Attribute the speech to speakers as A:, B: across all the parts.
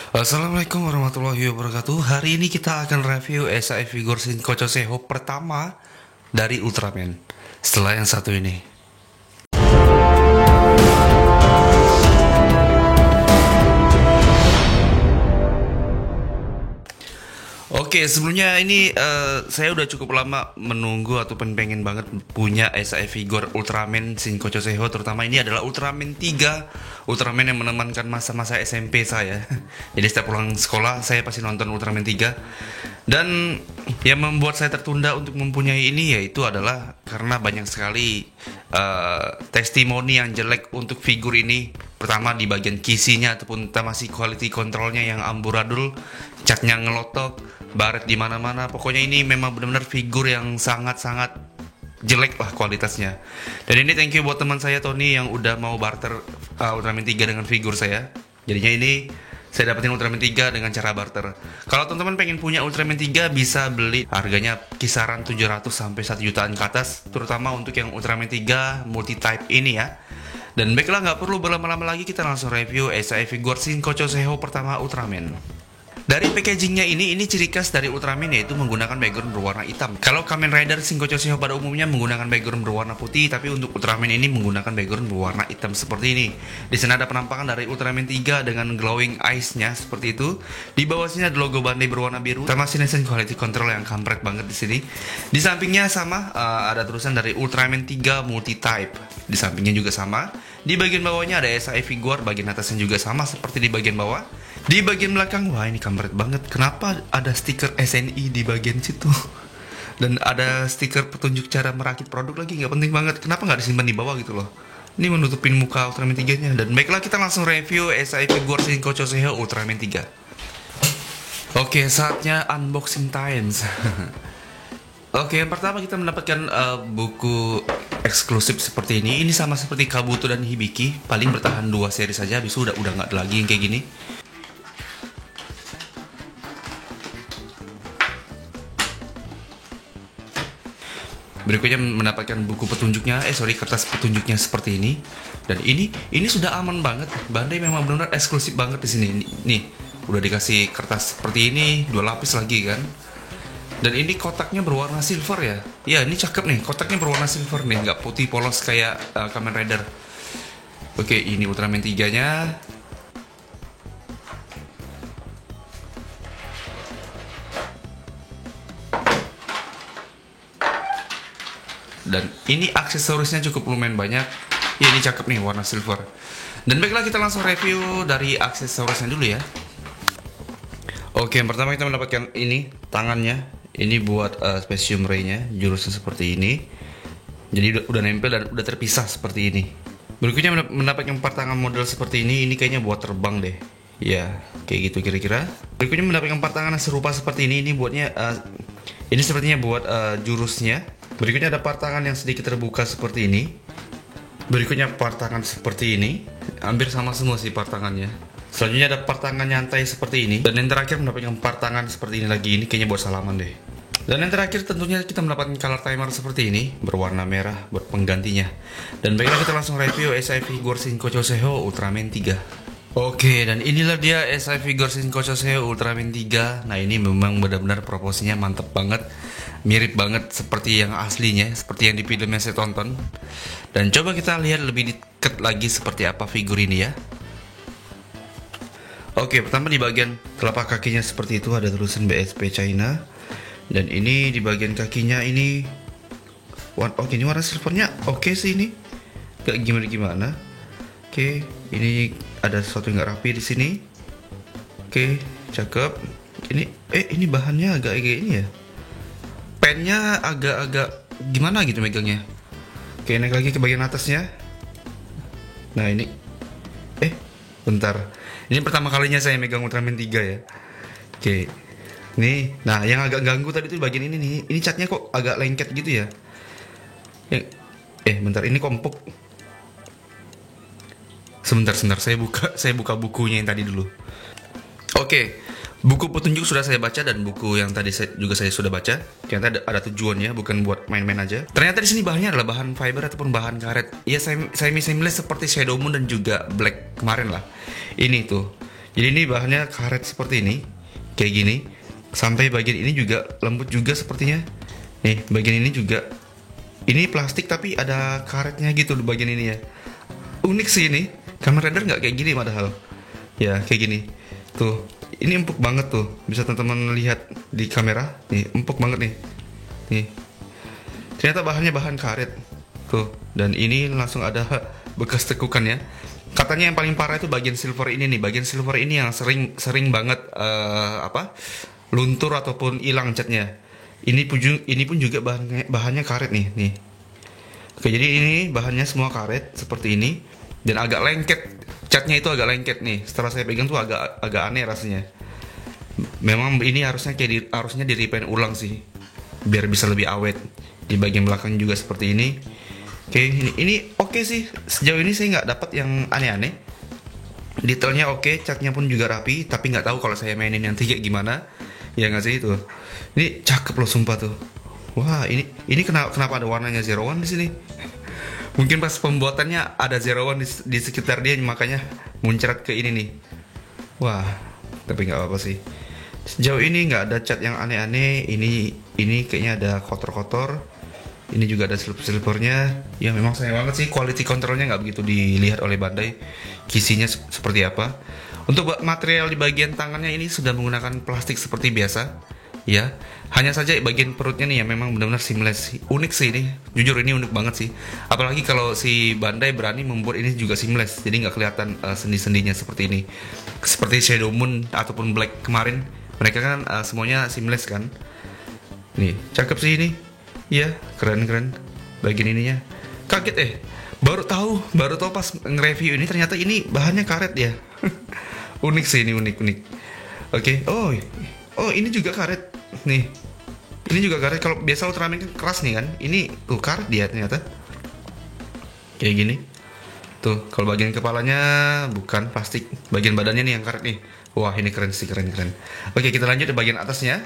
A: Assalamualaikum warahmatullahi wabarakatuh. Hari ini kita akan review SAE Figure Shinkocho Seho pertama dari Ultraman. Setelah yang satu ini. Oke, sebelumnya ini saya udah cukup lama menunggu ataupun pengen banget punya SAE Figure Ultraman Shinkocho Seho. Terutama ini adalah Ultraman 3, Ultraman yang menemankan masa-masa SMP saya. Jadi setiap pulang sekolah saya pasti nonton Ultraman 3. Dan yang membuat saya tertunda untuk mempunyai ini yaitu adalah karena banyak sekali testimoni yang jelek untuk figur ini. Pertama di bagian kisinya ataupun masih quality controlnya yang amburadul, catnya ngelotok, baret di mana-mana. Pokoknya ini memang benar-benar figur yang sangat-sangat jelek lah kualitasnya. Dan ini thank you buat teman saya Tony yang udah mau barter Ultraman 3 dengan figur saya. Jadinya ini saya dapetin Ultraman 3 dengan cara barter. Kalau teman-teman pengen punya Ultraman 3 bisa beli, harganya kisaran 700 sampai 1 jutaan ke atas, terutama untuk yang Ultraman 3 multi type ini ya. Dan baiklah, nggak perlu berlama-lama lagi, kita langsung review SAE Figure Shinkocho Seho pertama Ultraman. Dari packagingnya ini ciri khas dari Ultraman yaitu menggunakan background berwarna hitam. Kalau Kamen Rider Shinkocho Seho pada umumnya menggunakan background berwarna putih, tapi untuk Ultraman ini menggunakan background berwarna hitam seperti ini. Di sana ada penampakan dari Ultraman 3 dengan glowing eyes-nya seperti itu. Di bawah sini ada logo Bandai berwarna biru. Sama Sinesen quality control yang kampret banget di sini. Di sampingnya sama ada tulisan dari Ultraman 3 multi type. Di sampingnya juga sama. Di bagian bawahnya ada SAE Figure, bagian atasnya juga sama seperti di bagian bawah. Di bagian belakang, wah ini kampret banget. Kenapa ada stiker SNI di bagian situ? Dan ada stiker petunjuk cara merakit produk lagi, nggak penting banget. Kenapa nggak disimpan di bawah gitu loh? Ini menutupin muka Ultraman 3-nya. Dan baiklah, kita langsung review SAE Figure Shinkocho Seho Ultraman 3. Oke, saatnya unboxing times. Oke, yang pertama kita mendapatkan buku eksklusif seperti ini. Ini sama seperti Kabuto dan Hibiki, paling bertahan 2 seri saja, habis itu udah nggak ada lagi yang kayak gini. Berikutnya mendapatkan buku petunjuknya, kertas petunjuknya seperti ini. Dan ini sudah aman banget. Bandai memang benar-benar eksklusif banget di sini. Nih, udah dikasih kertas seperti ini, 2 lapis lagi kan. Dan ini kotaknya berwarna silver ya. Ya, ini cakep nih, kotaknya berwarna silver nih, nggak putih polos kayak Kamen Rider. Oke, ini Ultraman 3-nya. Dan ini aksesorisnya cukup lumayan banyak. Ya, ini cakep nih, warna silver. Dan baiklah, kita langsung review dari aksesorisnya dulu ya. Oke, yang pertama kita mendapatkan ini, tangannya. Ini buat Specium Ray-nya, jurusnya seperti ini. Jadi udah nempel dan udah terpisah seperti ini. Berikutnya mendapatkan tangan model seperti ini kayaknya buat terbang deh. Ya, kayak gitu kira-kira. Berikutnya mendapatkan tangan serupa seperti ini buatnya ini sepertinya buat jurusnya. Berikutnya ada tangan yang sedikit terbuka seperti ini. Berikutnya tangan seperti ini. Hampir sama semua sih tangannya. Selanjutnya ada tangan nyantai seperti ini. Dan yang terakhir mendapatkan tangan seperti ini lagi. Ini kayaknya buat salaman deh. Dan yang terakhir tentunya kita mendapatkan color timer seperti ini, berwarna merah buat penggantinya. Dan baiklah, kita langsung review SAE Figure Shinkocho Seho Ultraman 3. Oke, dan inilah dia SAE Figure Shinkocho Seho Ultraman 3. Nah, ini memang benar-benar proporsinya mantep banget. Mirip banget seperti yang aslinya, seperti yang di film yang saya tonton. Dan coba kita lihat lebih dekat lagi seperti apa figur ini ya. Oke, pertama di bagian telapak kakinya seperti itu ada tulisan BSP China. Dan ini di bagian kakinya ini ini warna silvernya oke sih ini. Gak gimana-gimana. Oke, ini ada sesuatu yang gak rapi di sini. Oke, cakep. Ini bahannya agak ini ya. Pennya agak-agak gimana gitu megangnya. Oke, naik lagi ke bagian atasnya. Nah, ini bentar. Ini pertama kalinya saya megang Ultraman 3 ya. Oke. Nih, nah yang agak ganggu tadi tuh bagian ini nih. Ini catnya kok agak lengket gitu ya. Bentar, ini kompok. Sebentar, saya buka bukunya yang tadi dulu. Oke. Buku petunjuk sudah saya baca dan buku yang tadi saya sudah baca. Ternyata ada tujuannya, bukan buat main-main aja. Ternyata di sini bahannya adalah bahan fiber ataupun bahan karet. Ya, semi seamless seperti Shadow Moon dan juga Black kemarin lah. Ini tuh. Jadi ini bahannya karet seperti ini, kayak gini. Sampai bagian ini juga lembut juga sepertinya. Nih, bagian ini juga. Ini plastik tapi ada karetnya gitu di bagian ini ya. Unik sih ini. Kamen Rider nggak kayak gini padahal. Ya, kayak gini. Tuh, ini empuk banget tuh. Bisa teman-teman lihat di kamera. Nih, empuk banget nih. Nih. Ternyata bahannya bahan karet. Tuh, dan ini langsung ada bekas tekukannya. Katanya yang paling parah itu bagian silver ini nih. Bagian silver ini yang sering banget luntur ataupun hilang catnya. Ini pun juga bahannya karet nih. Oke, jadi ini bahannya semua karet seperti ini dan agak lengket. Catnya itu agak lengket nih. Setelah saya pegang tuh agak aneh rasanya. Memang ini harusnya di repaint ulang sih biar bisa lebih awet. Di bagian belakang juga seperti ini. Oke, ini oke sih. Sejauh ini saya nggak dapat yang aneh-aneh. Detailnya oke, catnya pun juga rapi, tapi nggak tahu kalau saya mainin nanti kayak gimana. Ya nggak sih itu. Ini cakep loh sumpah tuh. Wah, ini kenapa ada warnanya Zero One di sini? Mungkin pas pembuatannya ada Zero One di sekitar dia, makanya muncrat ke ini nih. Wah, tapi nggak apa-apa sih. Sejauh ini nggak ada cat yang aneh-aneh. Ini kayaknya ada kotor-kotor. Ini juga ada silvernya. Ya memang sayang banget sih quality controlnya nggak begitu dilihat oleh Bandai. Kisinya seperti apa. Untuk material di bagian tangannya ini sudah menggunakan plastik seperti biasa. Ya, hanya saja bagian perutnya nih ya memang benar-benar seamless. Unik sih ini. Jujur ini unik banget sih. Apalagi kalau si Bandai berani membuat ini juga seamless. Jadi nggak kelihatan sendi-sendinya seperti ini. Seperti Shadow Moon ataupun Black kemarin. Mereka kan semuanya seamless kan. Nih, cakep sih ini. Iya, keren bagian ininya. Kaget baru tahu pas nge-review ini ternyata ini bahannya karet ya. Unik sih ini, unik. Oke. Oh, ini juga karet. Nih. Ini juga karet. Kalau biasa Ultraman kan keras nih kan. Ini tuh karet dia ternyata. Kayak gini. Tuh, kalau bagian kepalanya bukan plastik. Bagian badannya nih yang karet nih. Wah, ini keren sih, keren. Oke, kita lanjut ke bagian atasnya.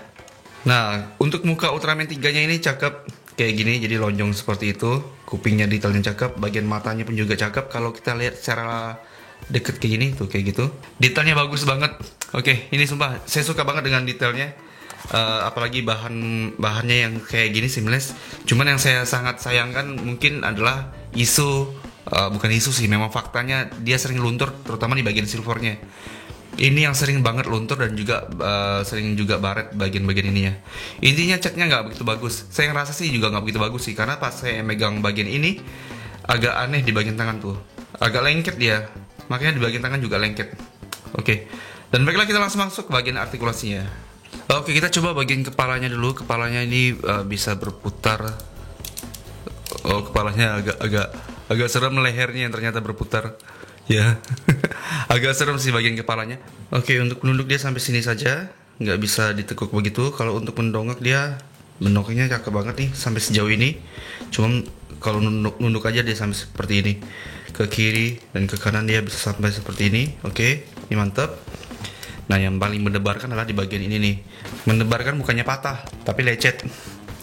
A: Nah, untuk muka Ultraman 3-nya ini cakep kayak gini, jadi lonjong seperti itu. Kupingnya detailnya cakep, bagian matanya pun juga cakep. Kalau kita lihat secara deket kayak gini, tuh kayak gitu. Detailnya bagus banget. Oke, ini sumpah saya suka banget dengan detailnya. Apalagi bahannya yang kayak gini seamless. Cuman yang saya sangat sayangkan mungkin adalah bukan isu sih, memang faktanya dia sering luntur, terutama di bagian silvernya. Ini yang sering banget luntur dan juga sering juga baret bagian-bagian ininya. Intinya catnya nggak begitu bagus. Saya ngerasa sih juga nggak begitu bagus sih, karena pas saya megang bagian ini agak aneh di bagian tangan tuh, agak lengket dia. Makanya di bagian tangan juga lengket. Oke. Dan baiklah kita langsung masuk ke bagian artikulasinya. Oke, kita coba bagian kepalanya dulu. Kepalanya ini bisa berputar. Oh, kepalanya agak serem, lehernya yang ternyata berputar. Ya, agak serem sih bagian kepalanya. Oke, untuk menunduk dia sampai sini saja, nggak bisa ditekuk begitu. Kalau untuk mendongak dia, mendongaknya cakep banget nih sampai sejauh ini. Cuma kalau nunduk aja dia sampai seperti ini. Ke kiri dan ke kanan dia bisa sampai seperti ini. Oke, ini mantap. Nah, yang paling mendebarkan adalah di bagian ini nih. Mendebarkan bukannya patah, tapi lecet.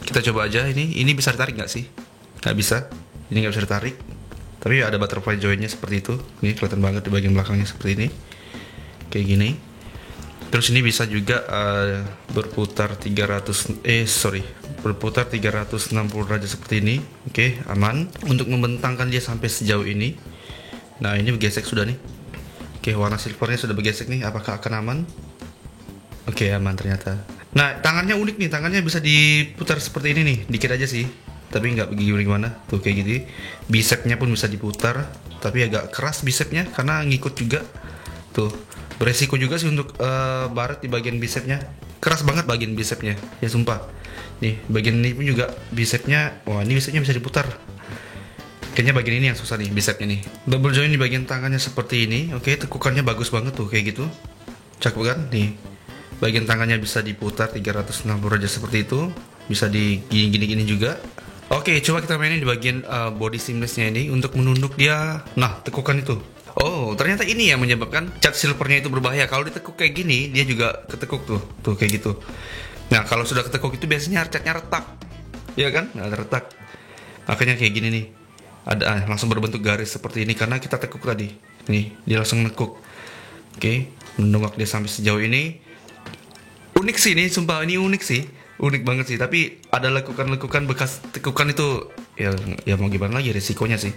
A: Kita coba aja ini bisa ditarik nggak sih? Nggak bisa. Ini nggak bisa ditarik. Tapi ada butterfly joinnya seperti itu. Ini kelihatan banget di bagian belakangnya seperti ini. Kayak gini. Terus ini bisa juga berputar 360 derajat seperti ini. Oke, aman. Untuk membentangkan dia sampai sejauh ini. Nah, ini bergesek sudah nih. Oke, warna silvernya sudah bergesek nih. Apakah akan aman? Oke, aman ternyata. Nah, tangannya unik nih. Tangannya bisa diputar seperti ini nih. Dikit aja sih, tapi nggak gimana. Tuh kayak gini. Bicepnya pun bisa diputar, tapi agak keras bicepnya karena ngikut juga. Tuh, beresiko juga sih untuk baret di bagian bicepnya. Keras banget bagian bicepnya, ya sumpah. Nih, bagian ini pun juga bicepnya. Wah, ini bicepnya bisa diputar. Kayaknya bagian ini yang susah nih, bicepnya nih. Double joint di bagian tangannya seperti ini. Oke, tekukannya bagus banget tuh kayak gitu. Cakep kan? Nih. Bagian tangannya bisa diputar 360 derajat seperti itu. Bisa di gini juga. Oke, coba kita mainin di bagian body seamlessnya ini untuk menunduk dia. Nah, tekukan itu. Oh, ternyata ini yang menyebabkan cat silvernya itu berbahaya. Kalau ditekuk kayak gini, dia juga ketekuk tuh. Tuh kayak gitu. Nah, kalau sudah ketekuk itu biasanya catnya retak. Iya kan? Nah, retak. Makanya kayak gini nih. Ada langsung berbentuk garis seperti ini karena kita tekuk tadi. Nih, dia langsung nekuk. Oke. mendongak dia sampai sejauh ini. Unik sih ini, sumpah ini unik sih, unik banget sih. Tapi ada lekukan-lekukan bekas tekukan itu, ya mau gimana lagi, resikonya sih.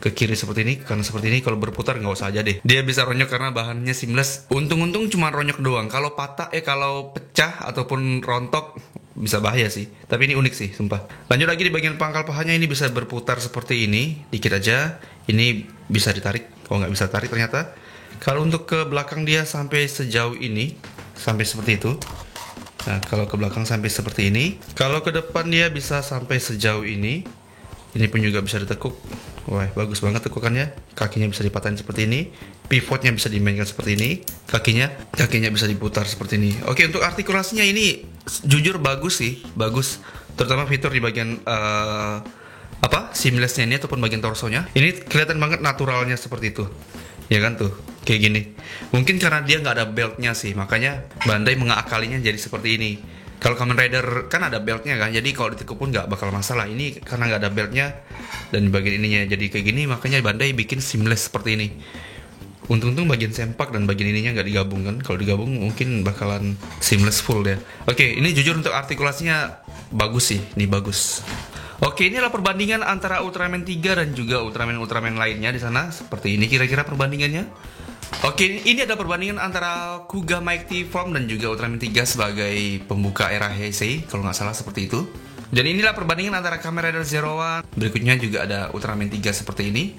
A: Ke kiri seperti ini, ke kanan seperti ini. Kalau berputar nggak usah aja deh. Dia bisa ronyok karena bahannya seamless. Untung-untung cuma ronyok doang. Kalau patah, kalau pecah ataupun rontok bisa bahaya sih. Tapi ini unik sih, sumpah. Lanjut lagi di bagian pangkal pahanya, ini bisa berputar seperti ini, dikit aja. Ini bisa ditarik. Oh nggak bisa tarik ternyata. Kalau untuk ke belakang dia sampai sejauh ini, sampai seperti itu. Nah, kalau ke belakang sampai seperti ini. Kalau ke depan dia bisa sampai sejauh ini. Ini pun juga bisa ditekuk. Wah, bagus banget tekukannya. Kakinya bisa dipatahin seperti ini. Pivotnya bisa dimainkan seperti ini. Kakinya bisa diputar seperti ini. Oke, untuk artikulasinya ini jujur bagus sih, bagus. Terutama fitur di bagian seamlessnya ini ataupun bagian torsonya. Ini kelihatan banget naturalnya seperti itu. Ya kan tuh, kayak gini. Mungkin karena dia nggak ada beltnya sih, makanya Bandai mengakalinya jadi seperti ini. Kalau Kamen Rider kan ada beltnya kan, jadi kalau ditekuk pun nggak bakal masalah. Ini karena nggak ada beltnya dan di bagian ininya jadi kayak gini, makanya Bandai bikin seamless seperti ini. Untung-untung bagian sempak dan bagian ininya nggak digabung kan. Kalau digabung mungkin bakalan seamless full ya. Oke, ini jujur untuk artikulasinya bagus sih, ini bagus. Oke, ini adalah perbandingan antara Ultraman 3 dan juga Ultraman lainnya di sana. Seperti ini kira-kira perbandingannya. Oke, ini ada perbandingan antara Kuga Mighty Form dan juga Ultraman 3 sebagai pembuka era Heisei, kalau nggak salah seperti itu. Dan inilah perbandingan antara Kamen Rider Zero One. Berikutnya juga ada Ultraman 3 seperti ini.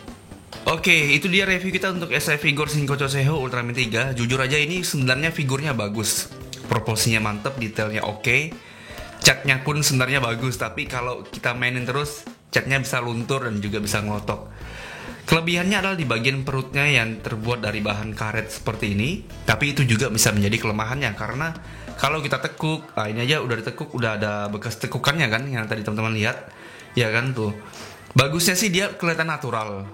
A: Oke, itu dia review kita untuk SI Figure Shinkocho Seho Ultraman 3. Jujur aja ini sebenarnya figurnya bagus. Proporsinya mantep, detailnya oke. Catnya pun sebenarnya bagus, tapi kalau kita mainin terus, catnya bisa luntur dan juga bisa ngelotok. Kelebihannya adalah di bagian perutnya yang terbuat dari bahan karet seperti ini, tapi itu juga bisa menjadi kelemahannya karena kalau kita tekuk, ini aja udah ditekuk, udah ada bekas tekukannya kan, yang tadi teman-teman lihat, ya kan tuh. Bagusnya sih dia kelihatan natural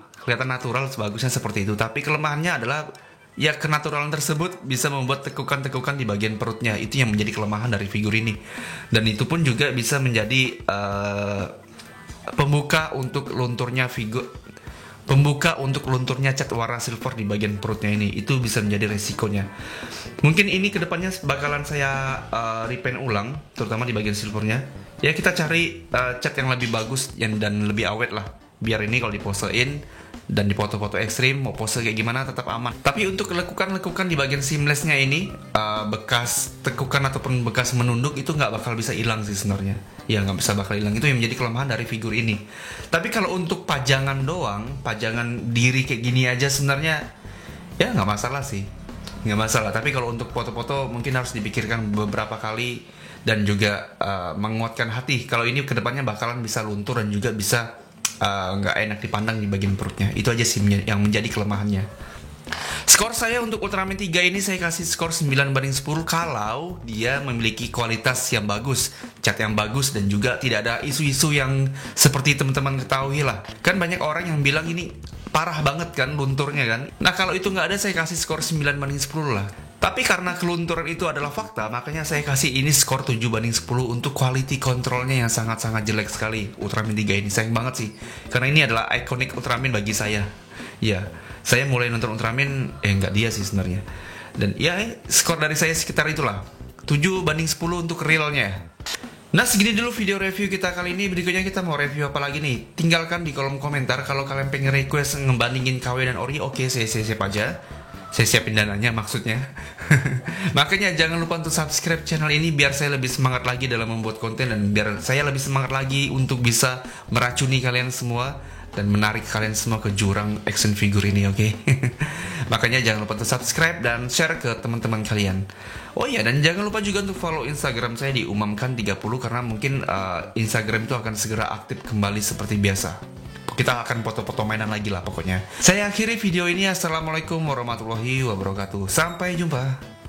A: sebagusnya seperti itu, tapi kelemahannya adalah ya kenaturalan tersebut bisa membuat tekukan-tekukan di bagian perutnya. Itu yang menjadi kelemahan dari figur ini. Dan itu pun juga bisa menjadi pembuka untuk lunturnya cat warna silver di bagian perutnya ini. Itu bisa menjadi resikonya. Mungkin ini kedepannya bakalan saya repaint ulang, terutama di bagian silvernya. Ya kita cari cat yang lebih bagus dan lebih awet lah. Biar ini kalau diposein dan di foto-foto ekstrim mau pose kayak gimana tetap aman. Tapi untuk lekukan-lekukan di bagian seamlessnya ini, bekas tekukan ataupun bekas menunduk itu nggak bakal bisa hilang sih sebenarnya. Ya nggak bisa bakal hilang, itu yang menjadi kelemahan dari figur ini. Tapi kalau untuk pajangan doang, pajangan diri kayak gini aja sebenarnya ya nggak masalah sih, nggak masalah. Tapi kalau untuk foto-foto mungkin harus dipikirkan beberapa kali dan juga menguatkan hati. Kalau ini kedepannya bakalan bisa luntur dan juga bisa nggak enak dipandang di bagian perutnya. Itu aja sih yang menjadi kelemahannya. Skor saya untuk Ultraman 3 ini saya kasih skor 9/10 kalau dia memiliki kualitas yang bagus, cat yang bagus, dan juga tidak ada isu-isu yang seperti teman-teman ketahui lah. Kan banyak orang yang bilang ini parah banget kan lunturnya kan. Nah kalau itu nggak ada saya kasih skor 9/10 lah. Tapi karena kelunturan itu adalah fakta, makanya saya kasih ini skor 7/10 untuk quality controlnya yang sangat-sangat jelek sekali. Ultraman 3 ini sayang banget sih, karena ini adalah iconic Ultraman bagi saya. Ya, saya mulai nonton Ultraman, nggak dia sih sebenarnya. Dan ya, skor dari saya sekitar itulah, 7/10 untuk realnya. Nah segini dulu video review kita kali ini. Berikutnya kita mau review apa lagi nih? Tinggalkan di kolom komentar. Kalau kalian pengen request ngebandingin KW dan Ori, oke, saya siap aja. Saya siapin dananya maksudnya. Makanya jangan lupa untuk subscribe channel ini biar saya lebih semangat lagi dalam membuat konten dan biar saya lebih semangat lagi untuk bisa meracuni kalian semua dan menarik kalian semua ke jurang action figure ini, oke? Makanya jangan lupa untuk subscribe dan share ke teman-teman kalian. Oh iya, dan jangan lupa juga untuk follow Instagram saya di umamkan30 karena mungkin Instagram itu akan segera aktif kembali seperti biasa. Kita akan foto-foto mainan lagi lah pokoknya. Saya akhiri video ini. Assalamualaikum warahmatullahi wabarakatuh. Sampai jumpa.